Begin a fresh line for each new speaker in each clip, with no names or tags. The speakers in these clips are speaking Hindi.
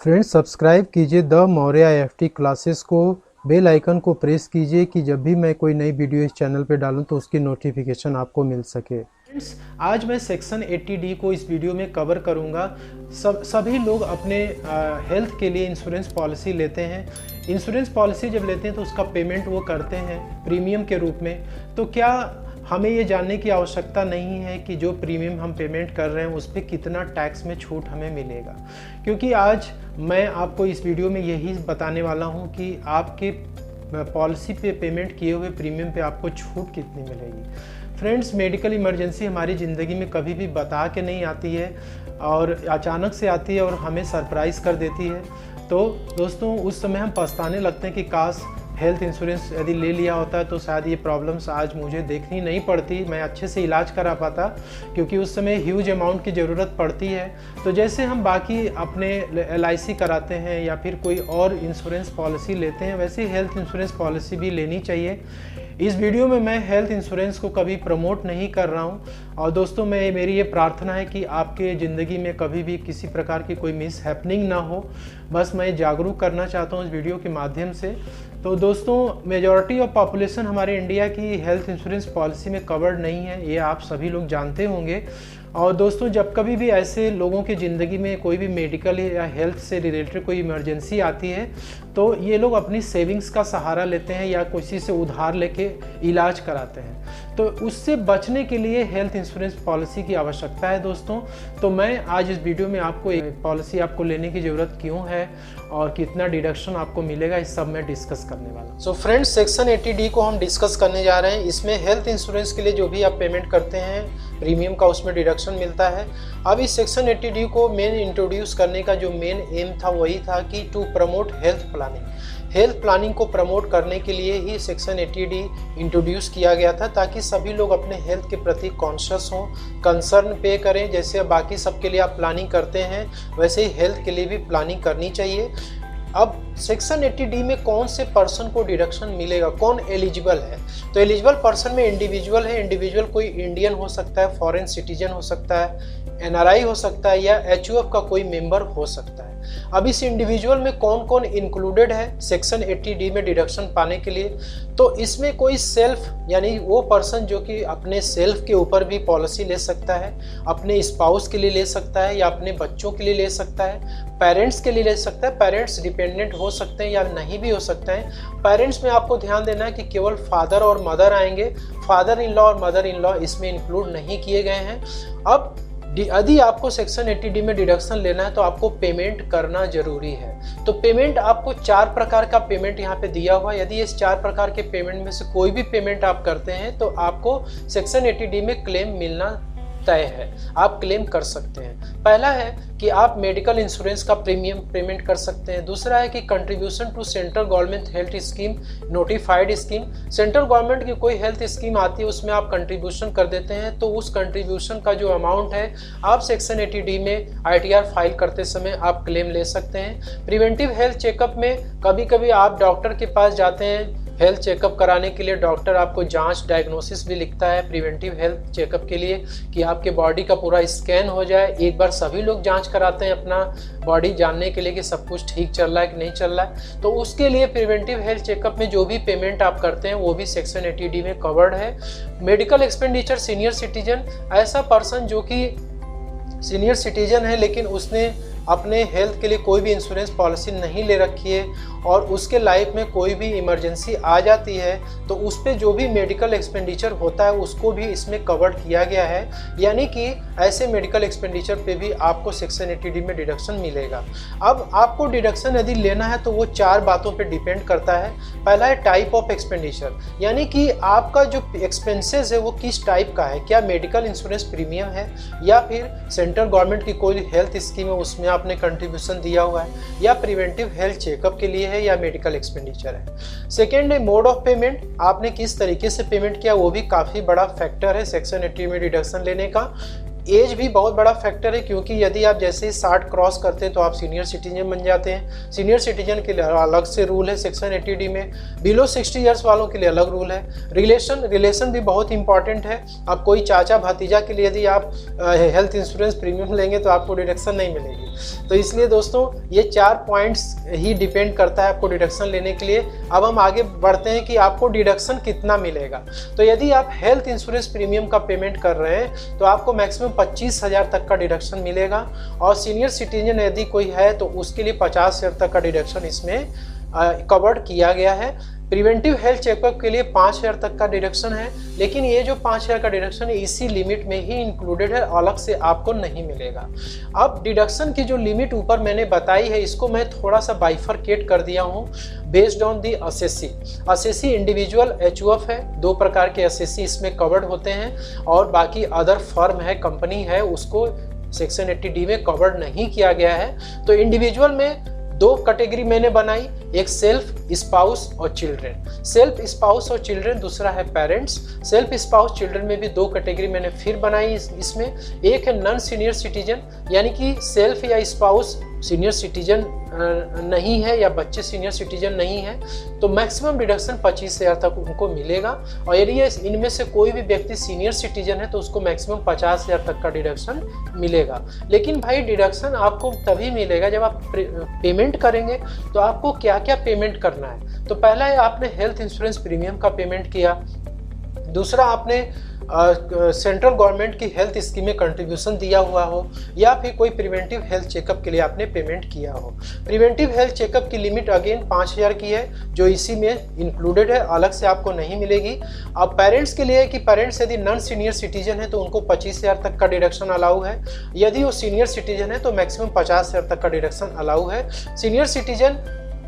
फ्रेंड्स, सब्सक्राइब कीजिए द मौर्या एफटी क्लासेस को, बेल आइकन को प्रेस कीजिए कि जब भी मैं कोई नई वीडियो इस चैनल पे डालूं तो उसकी नोटिफिकेशन आपको मिल सके। फ्रेंड्स, आज मैं सेक्शन 80D को इस वीडियो में कवर करूंगा। सभी लोग अपने हेल्थ के लिए इंश्योरेंस पॉलिसी लेते हैं। इंश्योरेंस पॉलिसी जब लेते हैं तो उसका पेमेंट वो करते हैं प्रीमियम के रूप में। तो क्या हमें ये जानने की आवश्यकता नहीं है कि जो प्रीमियम हम पेमेंट कर रहे हैं उस पर कितना टैक्स में छूट हमें मिलेगा? क्योंकि आज मैं आपको इस वीडियो में यही बताने वाला हूं कि आपके पॉलिसी पे पेमेंट किए हुए प्रीमियम पे आपको छूट कितनी मिलेगी। फ्रेंड्स, मेडिकल इमरजेंसी हमारी ज़िंदगी में कभी भी बता के नहीं आती है और अचानक से आती है और हमें सरप्राइज़ कर देती है। तो दोस्तों, उस समय हम पछताने लगते हैं कि काश हेल्थ इंश्योरेंस यदि ले लिया होता तो शायद ये प्रॉब्लम्स आज मुझे देखनी नहीं पड़ती, मैं अच्छे से इलाज करा पाता, क्योंकि उस समय ह्यूज अमाउंट की ज़रूरत पड़ती है। तो जैसे हम बाकी अपने LIC कराते हैं या फिर कोई और इंश्योरेंस पॉलिसी लेते हैं, वैसे ही हेल्थ इंश्योरेंस पॉलिसी भी लेनी चाहिए। इस वीडियो में मैं हेल्थ इंश्योरेंस को कभी प्रमोट नहीं कर रहा हूं। और दोस्तों, मेरी ये प्रार्थना है कि आपके ज़िंदगी में कभी भी किसी प्रकार की कोई मिस हैपनिंग ना हो। बस मैं जागरूक करना चाहता हूं इस वीडियो के माध्यम से। तो दोस्तों, मेजॉरिटी ऑफ पॉपुलेशन हमारे इंडिया की हेल्थ इंश्योरेंस पॉलिसी में कवर्ड नहीं है, ये आप सभी लोग जानते होंगे। और दोस्तों, जब कभी भी ऐसे लोगों की ज़िंदगी में कोई भी मेडिकल या हेल्थ से रिलेटेड कोई इमरजेंसी आती है तो ये लोग अपनी सेविंग्स का सहारा लेते हैं या किसी से उधार लेके इलाज कराते हैं। तो उससे बचने के लिए हेल्थ इंश्योरेंस पॉलिसी की आवश्यकता है दोस्तों। तो मैं आज इस वीडियो में आपको एक पॉलिसी आपको लेने की ज़रूरत क्यों है और कितना डिडक्शन आपको मिलेगा, इस सब में डिस्कस करने वाला। सो फ्रेंड्स, सेक्शन 80D को हम डिस्कस करने जा रहे हैं। इसमें हेल्थ इंश्योरेंस के लिए जो भी आप पेमेंट करते हैं प्रीमियम का, उसमें डिडक्शन मिलता है। अब इस सेक्शन 80D को मेन इंट्रोड्यूस करने का जो मेन एम था वही था कि to promote health planning. Health planning को प्रमोट करने के लिए ही सेक्शन 80D इंट्रोड्यूस किया गया था, ताकि सभी लोग अपने हेल्थ के प्रति कॉन्शियस हों, कंसर्न पे करें। जैसे बाकी सबके लिए आप प्लानिंग करते हैं वैसे ही हेल्थ के लिए भी प्लानिंग करनी चाहिए। अब सेक्शन 80D में कौन से पर्सन को डिडक्शन मिलेगा, कौन एलिजिबल है? तो एलिजिबल पर्सन में इंडिविजुअल है। इंडिविजुअल कोई इंडियन हो सकता है, फॉरेन सिटीजन हो सकता है, NRI हो सकता है या HUF का कोई मेंबर हो सकता है। अब इस इंडिविजुअल में कौन कौन इंक्लूडेड है सेक्शन 80D में डिडक्शन पाने के लिए? तो इसमें कोई सेल्फ, यानी वो पर्सन जो कि अपने सेल्फ के ऊपर भी पॉलिसी ले सकता है, अपने स्पाउस के लिए ले सकता है या अपने बच्चों के लिए ले सकता है, पेरेंट्स के लिए ले सकता है। पेरेंट्स डिपेंडेंट हो सकते हैं या नहीं भी हो सकते हैं। पेरेंट्स में आपको ध्यान देना है कि केवल फादर और मदर आएंगे, फादर इन लॉ और मदर इन लॉ इसमें इंक्लूड नहीं किए गए हैं। अब यदि आपको सेक्शन 80D में डिडक्शन लेना है तो आपको पेमेंट करना जरूरी है। तो पेमेंट आपको 4 प्रकार का पेमेंट यहाँ पे दिया हुआ है। यदि इस 4 प्रकार के पेमेंट में से कोई भी पेमेंट आप करते हैं तो आपको सेक्शन 80D में क्लेम मिलना तय है, आप क्लेम कर सकते हैं। पहला है कि आप मेडिकल इंश्योरेंस का प्रीमियम पेमेंट कर सकते हैं। दूसरा है कि contribution to central government health scheme, notified scheme. Central government की कोई हेल्थ स्कीम आती है, उसमें आप कंट्रीब्यूशन कर देते हैं, तो उस कंट्रीब्यूशन का जो अमाउंट है आप सेक्शन 80D में ITR फाइल करते समय आप क्लेम ले सकते हैं। प्रिवेंटिव हेल्थ चेकअप में कभी कभी आप डॉक्टर के पास जाते हैं हेल्थ चेकअप कराने के लिए, डॉक्टर आपको जांच डायग्नोसिस भी लिखता है प्रिवेंटिव हेल्थ चेकअप के लिए कि आपके बॉडी का पूरा स्कैन हो जाए। एक बार सभी लोग जांच कराते हैं अपना बॉडी जानने के लिए कि सब कुछ ठीक चल रहा है कि नहीं चल रहा है। तो उसके लिए प्रिवेंटिव हेल्थ चेकअप में जो भी पेमेंट आप करते हैं वो भी सेक्शन 80D में कवर्ड है। मेडिकल एक्सपेंडिचर सीनियर सिटीजन, ऐसा पर्सन जो कि सीनियर सिटीजन है लेकिन उसने अपने हेल्थ के लिए कोई भी इंश्योरेंस पॉलिसी नहीं ले रखी है और उसके लाइफ में कोई भी इमरजेंसी आ जाती है तो उस पर जो भी मेडिकल एक्सपेंडिचर होता है उसको भी इसमें कवर किया गया है। यानी कि ऐसे मेडिकल एक्सपेंडिचर पे भी आपको सेक्शन 80D में डिडक्शन मिलेगा। अब आपको डिडक्शन यदि लेना है तो वो 4 बातों पे डिपेंड करता है। पहला है टाइप ऑफ एक्सपेंडिचर, यानी कि आपका जो एक्सपेंसेस है वो किस टाइप का है, क्या मेडिकल इंश्योरेंस प्रीमियम है या फिर सेंट्रल गवर्नमेंट की कोई हेल्थ स्कीम है उसमें आपने कंट्रीब्यूशन दिया हुआ है, या प्रिवेंटिव हेल्थ चेकअप के लिए है या मेडिकल एक्सपेंडिचर है। सेकेंड है मोड ऑफ पेमेंट, आपने किस तरीके से पेमेंट किया, वो भी काफ़ी बड़ा फैक्टर है सेक्शन 80 में डिडक्शन लेने का। एज भी बहुत बड़ा फैक्टर है, क्योंकि यदि आप जैसे ही 60 क्रॉस करते हैं तो आप सीनियर सिटीजन बन जाते हैं। सीनियर सिटीजन के लिए अलग से रूल है सेक्शन 80D में। बिलो 60 ईयर्स वालों के लिए अलग रूल है। रिलेशन भी बहुत इंपॉर्टेंट है। अब कोई चाचा भतीजा के लिए यदि आप हेल्थ इंश्योरेंस प्रीमियम लेंगे तो आपको डिडक्शन नहीं मिलेगी। तो इसलिए दोस्तों ये 4 पॉइंट्स ही डिपेंड करता है आपको डिडक्शन लेने के लिए। अब हम आगे बढ़ते हैं कि आपको डिडक्शन कितना मिलेगा। तो यदि आप हेल्थ इंश्योरेंस प्रीमियम का पेमेंट कर रहे हैं तो आपको मैक्सिमम 25,000 तक का डिडक्शन मिलेगा, और सीनियर सिटीजन यदि कोई है तो उसके लिए 50,000 तक का डिडक्शन इसमें कवर्ड किया गया है। प्रिवेंटिव हेल्थ चेकअप के लिए 5,000 तक का डिडक्शन है, लेकिन ये जो 5,000 का डिडक्शन है इसी लिमिट में ही इंक्लूडेड है, अलग से आपको नहीं मिलेगा। अब डिडक्शन की जो लिमिट ऊपर मैंने बताई है इसको मैं थोड़ा सा बाइफरकेट कर दिया हूँ based on the assessee. Assessee individual HUF है, 2 प्रकार के असेसी इसमें कवर्ड होते हैं, और बाकी अदर फर्म है, कंपनी है, उसको सेक्शन 80D में कवर्ड नहीं किया गया है। तो इंडिविजुअल में 2 कैटेगरी मैंने बनाई, एक सेल्फ स्पाउस और चिल्ड्रन। सेल्फ स्पाउस और चिल्ड्रन, दूसरा है पेरेंट्स। सेल्फ स्पाउस चिल्ड्रन में भी 2 कैटेगरी मैंने फिर बनाई इसमें। एक है नॉन सीनियर सिटीजन, यानी कि सेल्फ या स्पाउस सीनियर सिटीजन नहीं है या बच्चे सीनियर सिटीजन नहीं है तो मैक्सिमम डिडक्शन 25,000 तक उनको मिलेगा। और यदि इनमें से कोई भी व्यक्ति सीनियर सिटीजन है तो उसको मैक्सिमम 50,000 तक का डिडक्शन मिलेगा। लेकिन भाई डिडक्शन आपको तभी मिलेगा जब आप पेमेंट करेंगे। तो आपको क्या क्या पेमेंट करना है? तो पहला है आपने हेल्थ इंश्योरेंस प्रीमियम का पेमेंट किया। दूसरा आपने सेंट्रल गवर्नमेंट की हेल्थ स्कीम में कंट्रीब्यूशन दिया हुआ हो, या फिर कोई प्रिवेंटिव हेल्थ चेकअप के लिए आपने पेमेंट किया हो। प्रिवेंटिव हेल्थ चेकअप की लिमिट अगेन 5,000 की है, जो इसी में इंक्लूडेड है, अलग से आपको नहीं मिलेगी। अब पेरेंट्स के लिए कि पेरेंट्स यदि नॉन सीनियर सिटीजन है तो उनको 25,000 तक का डिडक्शन अलाउ है। यदि वो सीनियर सिटीजन है तो मैक्सिमम 50,000 तक का डिडक्शन अलाउ है। सीनियर सिटीजन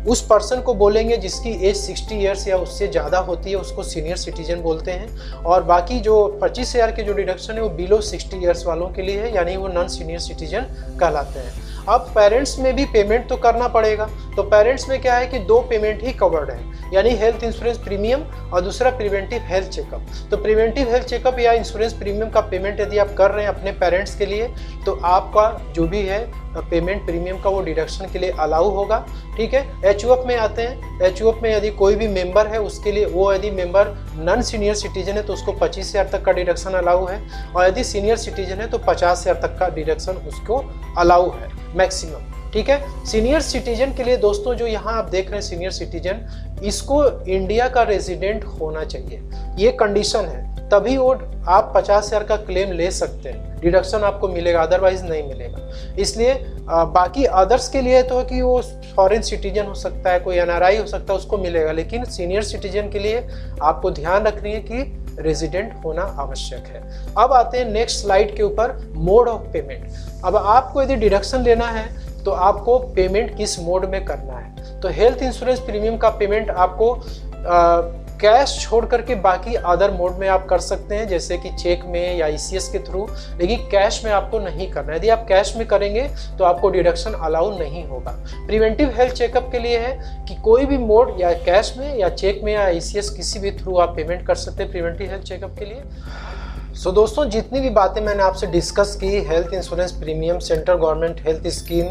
उस पर्सन को बोलेंगे जिसकी एज 60 ईयर्स या उससे ज़्यादा होती है, उसको सीनियर सिटीजन बोलते हैं। और बाकी जो 25,000 के जो डिडक्शन है वो बिलो 60 ईयर्स वालों के लिए है, यानी वो नॉन सीनियर सिटीजन कहलाते हैं। अब पेरेंट्स में भी पेमेंट तो करना पड़ेगा। तो पेरेंट्स में क्या है कि 2 पेमेंट ही कवर्ड है, यानी हेल्थ इंश्योरेंस प्रीमियम और दूसरा प्रिवेंटिव हेल्थ चेकअप। तो प्रिवेंटिव हेल्थ चेकअप या इंश्योरेंस प्रीमियम का पेमेंट यदि आप कर रहे हैं अपने पेरेंट्स के लिए तो आपका जो भी है पेमेंट प्रीमियम का वो डिडक्शन के लिए अलाउ होगा। ठीक है। HUF में आते हैं। HUF में यदि कोई भी मेंबर है उसके लिए, वो यदि मेंबर नॉन सीनियर सिटीजन है तो उसको 25,000 तक का डिडक्शन अलाउ है, और यदि सीनियर सिटीजन है तो 50,000 तक का डिडक्शन उसको अलाउ है मैक्सिमम। ठीक है। सीनियर सिटीजन के लिए दोस्तों जो यहाँ आप देख रहे हैं सीनियर सिटीजन, इसको इंडिया का रेजिडेंट होना चाहिए, ये कंडीशन है, तभी वो आप 50,000 का क्लेम ले सकते हैं, डिडक्शन आपको मिलेगा, अदरवाइज नहीं मिलेगा। इसलिए बाकी अदर्स के लिए तो है कि वो फॉरेन सिटीजन हो सकता है, कोई NRI हो सकता है, उसको मिलेगा, लेकिन सीनियर सिटीजन के लिए आपको ध्यान रखनी है कि रेजिडेंट होना आवश्यक है। अब आते हैं नेक्स्ट स्लाइड के ऊपर, मोड ऑफ पेमेंट। अब आपको यदि डिडक्शन लेना है तो आपको पेमेंट किस मोड में करना है? तो हेल्थ इंश्योरेंस प्रीमियम का पेमेंट आपको कैश छोड़ करके बाकी अदर मोड में आप कर सकते हैं, जैसे कि चेक में या ECS के थ्रू, लेकिन कैश में आपको नहीं करना है। यदि आप कैश में करेंगे तो आपको डिडक्शन अलाउ नहीं होगा। प्रिवेंटिव हेल्थ चेकअप के लिए है कि कोई भी मोड या कैश में या चेक में या ECS किसी भी थ्रू आप पेमेंट कर सकते हैं प्रिवेंटिव हेल्थ चेकअप के लिए। सो दोस्तों जितनी भी बातें मैंने आपसे डिस्कस की, health insurance premium, central government health scheme,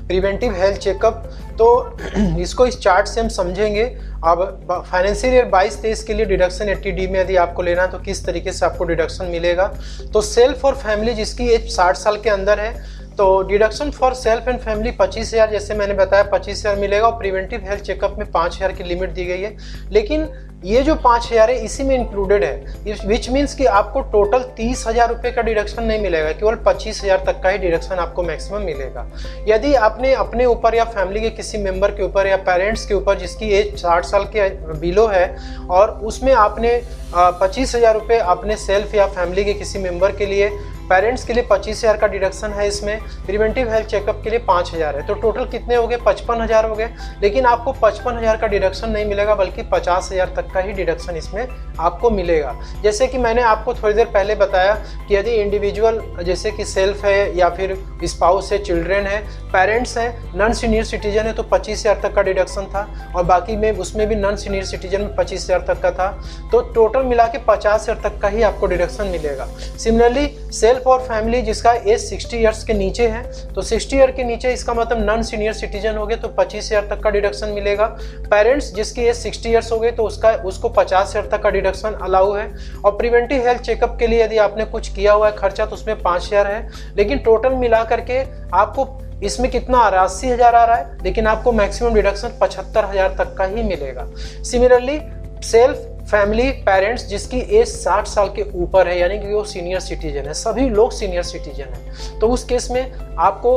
preventive health checkup, तो इसको इस चार्ट से हम समझेंगे। अब फाइनेंशियल ईयर 22-23 के लिए डिडक्शन 80D में यदि आपको लेना है तो किस तरीके से आपको डिडक्शन मिलेगा। तो सेल्फ और फैमिली जिसकी एज 60 साल के अंदर है तो deduction for self and family 25,000, जैसे मैंने बताया 25,000 मिलेगा, और प्रिवेंटिव हेल्थ चेकअप में 5,000 की लिमिट दी गई है। लेकिन ये जो 5,000 है इसी में इंक्लूडेड है, विच मीन्स कि आपको टोटल 30,000 रुपये का डिडक्शन नहीं मिलेगा, केवल 25,000 तक का ही डिडक्शन आपको मैक्सिमम मिलेगा। यदि आपने अपने ऊपर या फैमिली के किसी मेंबर के ऊपर या पेरेंट्स के ऊपर जिसकी एज 60 साल के बिलो है और उसमें आपने 25,000 रुपये अपने सेल्फ या फैमिली के किसी मेंबर के लिए, पेरेंट्स के लिए 25,000 का डिडक्शन है, इसमें प्रिवेंटिव हेल्थ चेकअप के लिए 5,000 है, तो टोटल कितने हो गए? 55,000 हो गए। लेकिन आपको 55,000 का डिडक्शन नहीं मिलेगा, बल्कि 50,000 तक का ही डिडक्शन इसमें आपको मिलेगा। जैसे कि मैंने आपको थोड़ी देर पहले बताया कि यदि इंडिविजुअल जैसे कि सेल्फ है या फिर स्पाउस है, चिल्ड्रेन है, पेरेंट्स हैं, नॉन सीनियर सिटीजन है तो 25,000 तक का डिडक्शन था, और बाकी में उसमें भी नॉन सीनियर सिटीजन में 25,000 तक का था, तो टोटल मिला के 50,000 तक का ही आपको डिडक्शन मिलेगा। सिमिलरली सेल्फ सेल्फ और फैमिली जिसका एज 60 ईयर्स के नीचे है, तो 60 ईयर के नीचे इसका मतलब नॉन सीनियर सिटीजन हो गए तो 25,000 तक का डिडक्शन मिलेगा। पेरेंट्स जिसकी एज 60 ईयर्स हो गई तो उसको 50,000 तक का डिडक्शन अलाउ है। और प्रिवेंटिव हेल्थ चेकअप के लिए यदि आपने कुछ किया हुआ है खर्चा तो उसमें 5,000 है। लेकिन टोटल मिला करके आपको इसमें कितना आ रहा है, 80,000 आ रहा है, लेकिन आपको मैक्सिमम डिडक्शन 75,000 तक का ही मिलेगा। सिमिलरली सेल्फ फैमिली पेरेंट्स जिसकी एज 60 साल के ऊपर है, यानी कि वो सीनियर सिटीजन है, सभी लोग सीनियर सिटीजन है, तो उस केस में आपको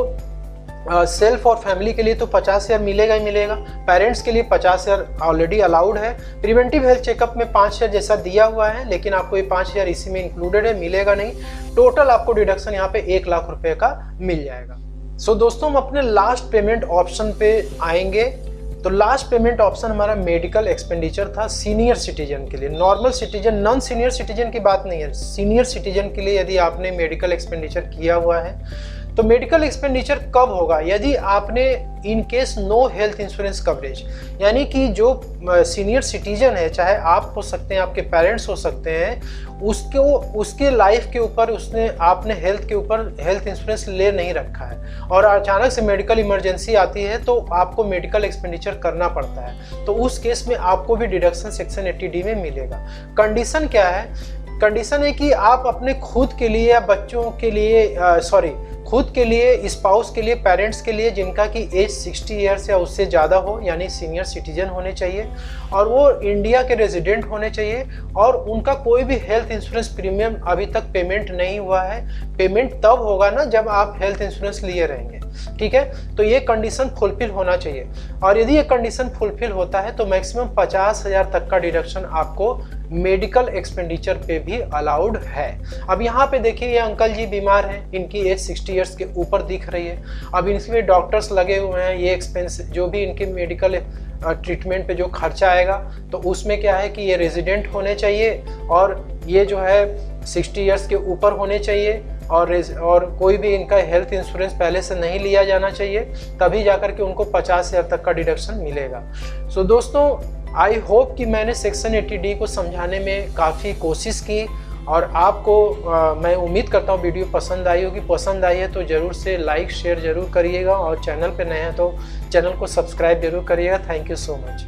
सेल्फ और फैमिली के लिए तो 50,000 मिलेगा ही मिलेगा। पेरेंट्स के लिए 50,000 ऑलरेडी अलाउड है। प्रिवेंटिव हेल्थ चेकअप में 5,000 जैसा दिया हुआ है, लेकिन आपको ये 5,000 इसी में इंक्लूडेड है, मिलेगा नहीं। टोटल आपको डिडक्शन यहाँ पे 1 लाख रुपए का मिल जाएगा। सो दोस्तों हम अपने लास्ट पेमेंट ऑप्शन पे आएंगे। तो लास्ट पेमेंट ऑप्शन हमारा मेडिकल एक्सपेंडिचर था सीनियर सिटीजन के लिए। Normal citizen, non senior citizen की बात नहीं है, सीनियर सिटीजन के लिए यदि आपने मेडिकल एक्सपेंडिचर किया हुआ है तो मेडिकल एक्सपेंडिचर कब होगा, यदि आपने in case no health insurance coverage, यानी कि जो सीनियर सिटीजन है, चाहे आप हो सकते हैं, आपके पेरेंट्स हो सकते हैं, उसके लाइफ के ऊपर आपने हेल्थ के ऊपर हेल्थ इंश्योरेंस ले नहीं रखा है और अचानक से मेडिकल इमरजेंसी आती है तो आपको मेडिकल एक्सपेंडिचर करना पड़ता है, तो उस केस में आपको भी डिडक्शन सेक्शन 80D में मिलेगा। कंडीशन क्या है? कंडीशन है कि आप अपने खुद के लिए या बच्चों के लिए खुद के लिए, स्पाउस के लिए, पेरेंट्स के लिए जिनका कि एज 60 ईयर्स या उससे ज़्यादा हो, यानी सीनियर सिटीजन होने चाहिए और वो इंडिया के रेजिडेंट होने चाहिए और उनका कोई भी हेल्थ इंश्योरेंस प्रीमियम अभी तक पेमेंट नहीं हुआ है। पेमेंट तब होगा ना जब आप हेल्थ इंश्योरेंस लिए रहेंगे, ठीक है। तो ये कंडीशन फुलफिल होना चाहिए और यदि ये कंडीशन फुलफिल होता है तो मैक्सिमम 50,000 तक का डिडक्शन आपको मेडिकल एक्सपेंडिचर पे भी अलाउड है। अब यहाँ पे देखिए ये अंकल जी बीमार हैं, इनकी एज 60 ईयर्स के ऊपर दिख रही है। अब इसमें डॉक्टर्स लगे हुए हैं, ये एक्सपेंस जो भी इनके मेडिकल ट्रीटमेंट पे जो खर्चा आएगा तो उसमें क्या है कि ये रेजिडेंट होने चाहिए और ये जो है 60 ईयर्स के ऊपर होने चाहिए और कोई भी इनका हेल्थ इंश्योरेंस पहले से नहीं लिया जाना चाहिए, तभी जाकर के उनको 50,000 तक का डिडक्शन मिलेगा। सो दोस्तों आई होप कि मैंने सेक्शन 80D को समझाने में काफ़ी कोशिश की और आपको मैं उम्मीद करता हूँ वीडियो पसंद आई होगी। पसंद आई है तो ज़रूर से लाइक शेयर ज़रूर करिएगा और चैनल पे नए हैं तो चैनल को सब्सक्राइब जरूर करिएगा। Thank you so much.